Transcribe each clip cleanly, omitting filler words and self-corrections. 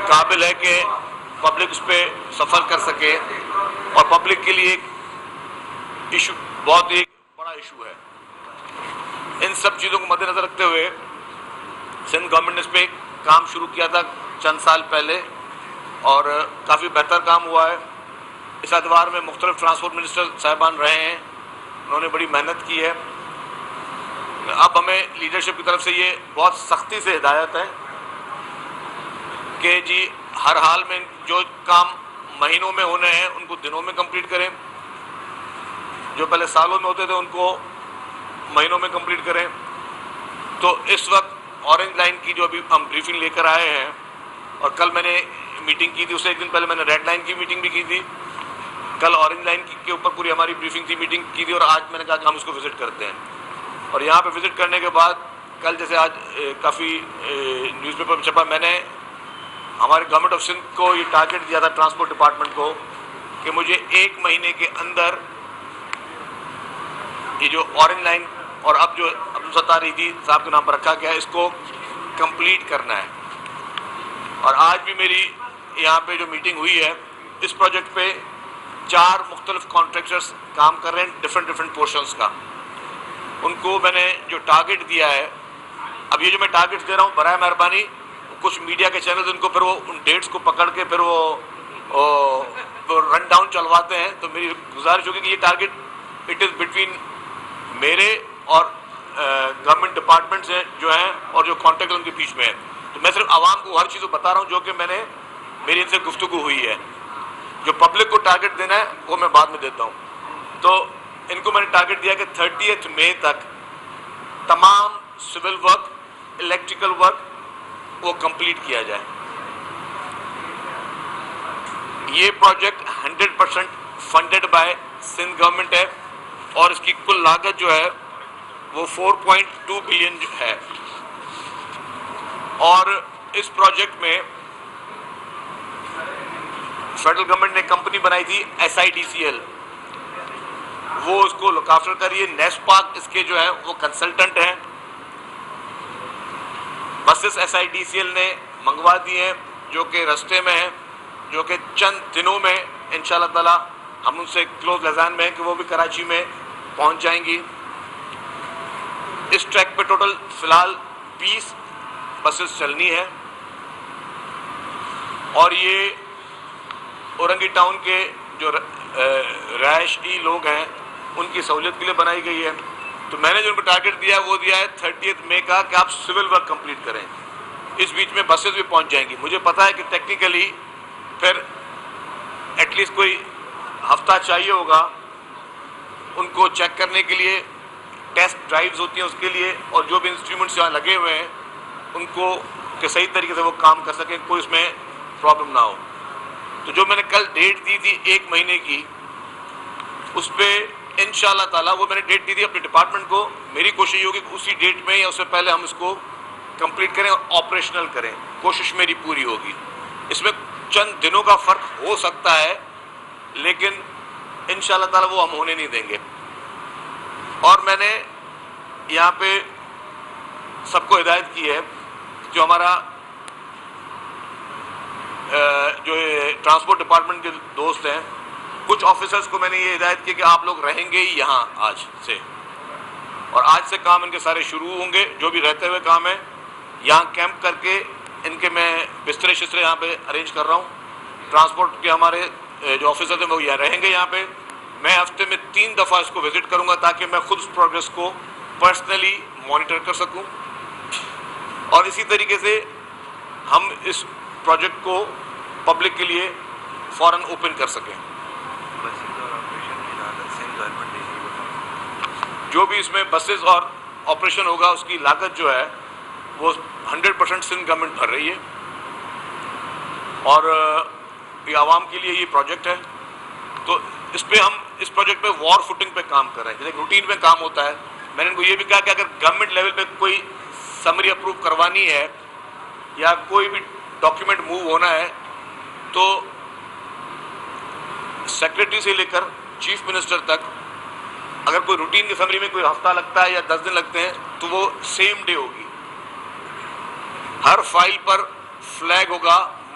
قابل ہے کہ پبلک اس پہ سفر کر سکے، اور پبلک کے لیے ایک ایشو بہت ایک بڑا ایشو ہے۔ ان سب چیزوں کو مد نظر رکھتے ہوئے سندھ گورنمنٹ نے اس پہ کام شروع کیا تھا چند سال پہلے، اور کافی بہتر کام ہوا ہے۔ اس اعتبار میں مختلف ٹرانسپورٹ منسٹر صاحبان رہے ہیں، انہوں نے بڑی محنت کی ہے۔ اب ہمیں لیڈرشپ کی طرف سے یہ بہت سختی سے ہدایت ہے کہ جی ہر حال میں جو کام مہینوں میں ہونے ہیں ان کو دنوں میں کمپلیٹ کریں، جو پہلے سالوں میں ہوتے تھے ان کو مہینوں میں کمپلیٹ کریں۔ تو اس وقت اورنج لائن کی جو ابھی ہم بریفنگ لے کر آئے ہیں، اور کل میں نے میٹنگ کی تھی، اس سے ایک دن پہلے میں نے ریڈ لائن کی میٹنگ بھی کی تھی، کل اورنج لائن کے اوپر پوری ہماری بریفنگ تھی، میٹنگ کی تھی، اور آج میں نے کہا کہ ہم اس کو وزٹ کرتے ہیں۔ اور یہاں پہ وزٹ کرنے کے بعد کل جیسے آج کافی نیوز پیپر میں چھپا، میں نے ہمارے گورنمنٹ آف سندھ کو یہ ٹارگٹ دیا تھا ٹرانسپورٹ ڈپارٹمنٹ کو کہ مجھے 1 مہینے کے اندر یہ جو اورنج لائن اور اب جو عبدالستار ایدھی صاحب کے نام پر رکھا گیا ہے اس کو کمپلیٹ کرنا ہے۔ اور آج بھی میری یہاں پہ جو میٹنگ ہوئی ہے، اس پروجیکٹ پہ 4 مختلف کانٹریکٹرز کام کر رہے ہیں ڈفرینٹ پورشنز کا۔ ان کو میں نے جو ٹارگٹ دیا ہے، اب یہ جو میں ٹارگٹ دے رہا ہوں برائے مہربانی کچھ میڈیا کے چینل ان کو پھر وہ ان ڈیٹس کو پکڑ کے پھر وہ رن ڈاؤن چلواتے ہیں، تو میری گزارش ہوگی کہ یہ ٹارگٹ اٹ از بٹوین میرے اور گورنمنٹ ڈپارٹمنٹس ہیں جو ہیں اور جو کانٹیکٹ ان کے بیچ میں ہے۔ تو میں صرف عوام کو ہر چیز بتا رہا ہوں جو کہ میں نے میری ان سے گفتگو ہوئی ہے۔ جو پبلک کو ٹارگٹ دینا ہے وہ میں بعد میں دیتا ہوں۔ تو ان کو میں نے ٹارگٹ دیا کہ 30 مئی تک تمام سول ورک، الیکٹریکل ورک وہ کمپلیٹ کیا جائے۔ یہ project 100% funded by Sindh government ہے، اور اس کی کل لاگت جو ہے وہ 4.2 بلین ہے۔ اور اس پروجیکٹ میں فیڈرل گورنمنٹ نے کمپنی بنائی تھی SIDCL، وہ اس کو لک آفٹر کر رہی ہے۔ نیسپاک اس کے جو ہے وہ کنسلٹنٹ ہیں۔ بسز SIDCL نے منگوا دی ہیں جو کہ رستے میں ہیں، جو کہ چند دنوں میں انشاءاللہ تعالی ہم ان سے کلوز لذان میں ہیں کہ وہ بھی کراچی میں پہنچ جائیں گی۔ اس ٹریک پہ ٹوٹل فی الحال 20 بسز چلنی ہے، اور یہ اورنگی ٹاؤن کے جو رہائشی لوگ ہیں ان کی سہولت کے لیے بنائی گئی ہے۔ تو میں نے جو ان کو ٹارگٹ دیا ہے وہ دیا ہے 30 مئی کا کہ آپ سول ورک کمپلیٹ کریں، اس بیچ میں بسز بھی پہنچ جائیں گی۔ مجھے پتا ہے کہ ٹیکنیکلی پھر ایٹ لیسٹ کوئی ہفتہ چاہیے ہوگا ان کو چیک کرنے کے لیے، ٹیسٹ ڈرائیوز ہوتی ہیں اس کے لیے، اور جو بھی انسٹرومنٹس یہاں لگے ہوئے ہیں ان کو کہ صحیح طریقے سے وہ کام کر سکیں، کوئی اس میں پرابلم نہ ہو۔ تو جو میں نے کل ڈیٹ دی تھی 1 مہینے کی، اس پہ انشاءاللہ تعالیٰ وہ میں نے ڈیٹ دی تھی اپنے ڈپارٹمنٹ کو، میری کوشش یہ ہوگی کہ اسی ڈیٹ میں یا اس سے پہلے ہم اس کو کمپلیٹ کریں اور آپریشنل کریں، کوشش میری پوری ہوگی۔ اس میں چند دنوں کا فرق ہو سکتا ہے لیکن انشاءاللہ تعالیٰ وہ ہم ہونے نہیں دیں گے۔ اور میں نے یہاں پہ سب کو ہدایت کی ہے، جو ہمارا جو ٹرانسپورٹ ڈپارٹمنٹ کے دوست ہیں، کچھ آفیسرز کو میں نے یہ ہدایت کی کہ آپ لوگ رہیں گے ہی یہاں آج سے، اور آج سے کام ان کے سارے شروع ہوں گے، جو بھی رہتے ہوئے کام ہے یہاں کیمپ کر کے ان کے میں بسترے شسترے یہاں پہ ارینج کر رہا ہوں۔ ٹرانسپورٹ کے ہمارے جو آفیسر ہیں وہ یہاں رہیں گے یہاں پہ۔ میں ہفتے میں 3 دفعہ اس کو وزٹ کروں گا تاکہ میں خود اس پروگریس کو پرسنلی مانیٹر کر سکوں، اور اسی طریقے سے ہم اس پروجیکٹ کو پبلک کے لیے فوراً اوپن کر سکیں۔ جو بھی اس میں بسز اور آپریشن ہوگا اس کی لاگت جو ہے وہ 100% سندھ گورنمنٹ بھر رہی ہے، اور یہ عوام کے لیے یہ پروجیکٹ ہے۔ تو اس پہ ہم اس پروجیکٹ پہ وار فوٹنگ پہ کام کر رہے ہیں، جیسے روٹین میں کام ہوتا ہے۔ میں نے ان کو یہ بھی کہا کہ اگر گورنمنٹ لیول پہ کوئی سمری اپروو کروانی ہے یا کوئی بھی ڈاکیومنٹ موو ہونا ہے تو سیکرٹری سے لے کر چیف منسٹر تک اگر کوئی روٹین کی سمری میں کوئی ہفتہ لگتا ہے یا 10 دن لگتے ہیں تو وہ سیم ڈے ہوگی۔ ہر فائل پر فلیگ ہوگا،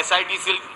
SITC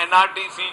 NRTC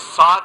7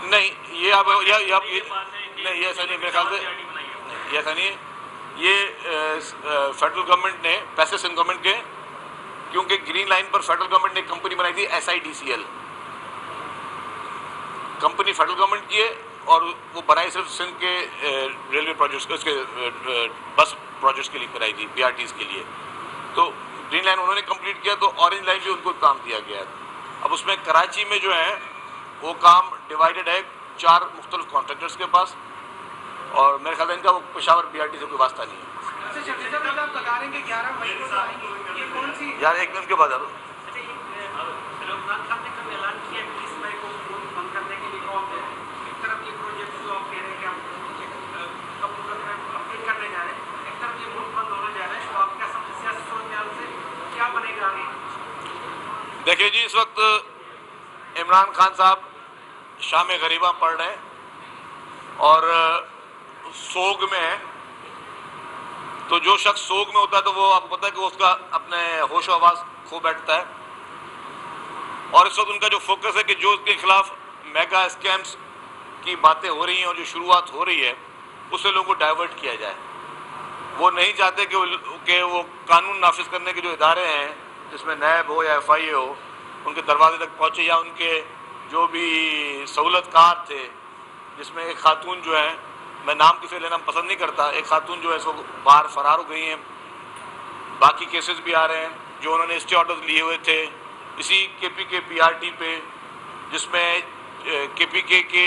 نہیں یہ آپ نہیں یہ ایسا نہیں، میرے خیال سے یہ ایسا نہیں ہے. یہ فیڈرل گورنمنٹ نے پیسے سندھ گورنمنٹ کے، کیونکہ گرین لائن پر فیڈرل گورنمنٹ نے کمپنی بنائی تھی SIDCL کمپنی فیڈرل گورنمنٹ کی ہے، اور وہ بنائی صرف سندھ کے ریلوے پروجیکٹس، اس کے بس پروجیکٹس کے لیے بنائی تھی، BRTs کے لیے. تو گرین لائن انہوں نے کمپلیٹ کیا، تو اورنج لائن بھی ان کو کام دیا گیا ہے. اب اس میں کراچی میں جو ہے وہ کام ڈیوائیڈڈ ہے 4 مختلف کانٹریکٹرز کے پاس، اور میرے خیال ہے ان کا وہ پشاور BRT سے کوئی واسطہ نہیں ہے. یار ایک منٹ کے بعد آ رہا دیکھیے جی، اس وقت عمران خان صاحب شام غریبہ پڑھ رہے ہیں اور سوگ میں ہیں. تو جو شخص سوگ میں ہوتا ہے تو وہ آپ کو پتہ ہے کہ اس کا اپنے ہوش و حواس کھو بیٹھتا ہے، اور اس وقت ان کا جو فوکس ہے کہ جو اس کے خلاف میگا اسکیمز کی باتیں ہو رہی ہیں اور جو شروعات ہو رہی ہے اس سے لوگوں کو ڈائیورٹ کیا جائے. وہ نہیں چاہتے کہ وہ قانون نافذ کرنے کے جو ادارے ہیں، جس میں نیب ہو یا FIA ہو، ان کے دروازے تک پہنچے، یا ان کے جو بھی سہولت کار تھے، جس میں ایک خاتون جو ہے، میں نام کسی لینا پسند نہیں کرتا، ایک خاتون جو ہے سو باہر فرار ہو گئی ہیں. باقی کیسز بھی آ رہے ہیں جو انہوں نے اسٹے آرڈر لیے ہوئے تھے اسی KPK BRT پہ، جس میں KPK کے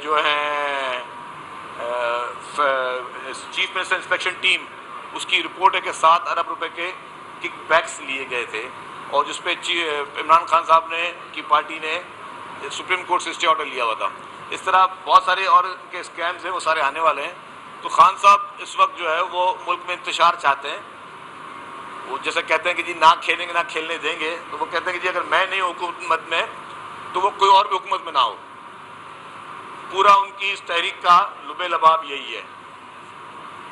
جو ہیں چیف منسٹر انسپیکشن ٹیم، اس کی رپورٹ ہے کہ 7 ارب روپے کے کک بیکس لیے گئے تھے، اور جس پہ عمران خان صاحب نے کی پارٹی نے سپریم کورٹ سے اسٹے آرڈر لیا ہوا تھا. اس طرح بہت سارے اور کے اسکیمز ہیں، وہ سارے آنے والے ہیں. تو خان صاحب اس وقت جو ہے وہ ملک میں انتشار چاہتے ہیں. وہ جیسے کہتے ہیں کہ جی نہ کھیلیں گے نہ کھیلنے دیں گے، تو وہ کہتے ہیں کہ جی اگر میں نہیں ہوں حکومت میں تو وہ کوئی اور بھی حکومت میں نہ ہو. پورا ان کی اس تحریک کا لب لباب یہی ہے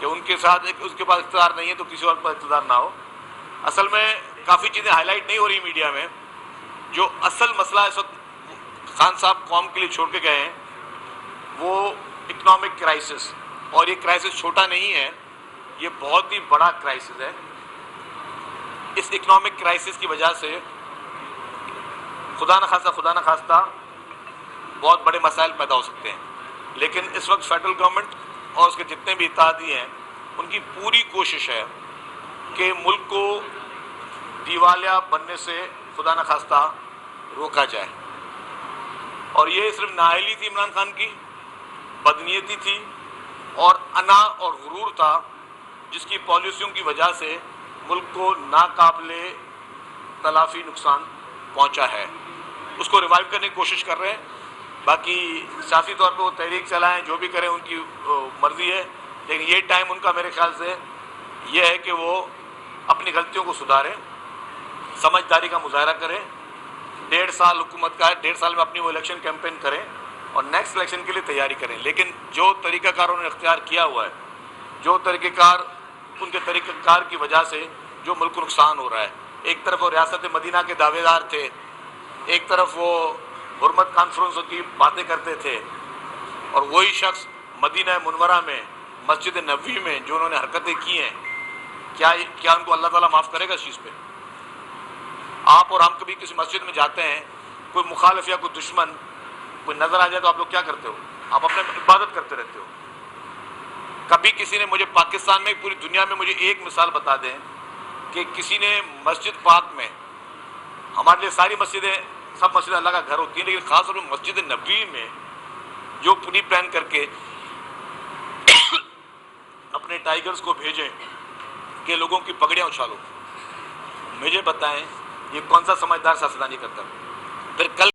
کہ ان کے ساتھ اس کے پاس اقتدار نہیں ہے تو کسی اور کے پاس اقتدار نہ ہو. اصل میں کافی چیزیں ہائی لائٹ نہیں ہو رہی میڈیا میں. جو اصل مسئلہ اس وقت خان صاحب قوم کے لیے چھوڑ کے گئے ہیں وہ اکنامک کرائسس، اور یہ کرائسس چھوٹا نہیں ہے، یہ بہت ہی بڑا کرائسس ہے. اس اکنامک کرائسس کی وجہ سے خدا نخواستہ بہت بڑے مسائل پیدا ہو سکتے ہیں. لیکن اس وقت فیڈرل گورنمنٹ اور اس کے جتنے بھی اتحادی ہیں ان کی پوری کوشش ہے کہ ملک کو دیوالیہ بننے سے خدا نخواستہ روکا جائے. اور یہ صرف نااہلی تھی عمران خان کی، بدنیتی تھی اور انا اور غرور تھا، جس کی پالیسیوں کی وجہ سے ملک کو ناقابل تلافی نقصان پہنچا ہے. اس کو ریوائیو کرنے کی کوشش کر رہے ہیں. باقی سیاسی طور پہ وہ تحریک چلائیں، جو بھی کریں ان کی مرضی ہے، لیکن یہ ٹائم ان کا میرے خیال سے یہ ہے کہ وہ اپنی غلطیوں کو سدھاریں، سمجھداری کا مظاہرہ کریں. 1.5 سال حکومت کا ہے، 1.5 سال میں اپنی وہ الیکشن کیمپین کریں اور نیکسٹ الیکشن کے لیے تیاری کریں. لیکن جو طریقہ کار انہوں نے اختیار کیا ہوا ہے، جو طریقہ کار ان کے طریقہ کار کی وجہ سے جو ملک کو نقصان ہو رہا ہے، ایک طرف وہ ریاست مدینہ کے دعوے دار تھے، ایک طرف وہ حرمت کانفرنسوں کی باتیں کرتے تھے، اور وہی شخص مدینہ منورہ میں مسجد نبوی میں جو انہوں نے حرکتیں کی ہیں، کیا ان کو اللہ تعالیٰ معاف کرے گا اس چیز پہ؟ آپ اور ہم کبھی کسی مسجد میں جاتے ہیں، کوئی مخالف یا کوئی دشمن کوئی نظر آ جائے تو آپ لوگ کیا کرتے ہو؟ آپ اپنے عبادت کرتے رہتے ہو. کبھی کسی نے مجھے پاکستان میں، پوری دنیا میں مجھے ایک مثال بتا دیں کہ کسی نے مسجد پاک میں، ہمارے لیے ساری مسجدیں، سب مسجد اللہ کا گھر ہوتی ہیں، لیکن خاص طور پر مسجد نبوی میں جو پوری پلان کر کے اپنے ٹائیگرز کو بھیجیں کہ لوگوں کی پگڑیاں اچھالو. مجھے بتائیں یہ کون سا سمجھدار سیاستدان یہ کرتا ہے؟ پھر کل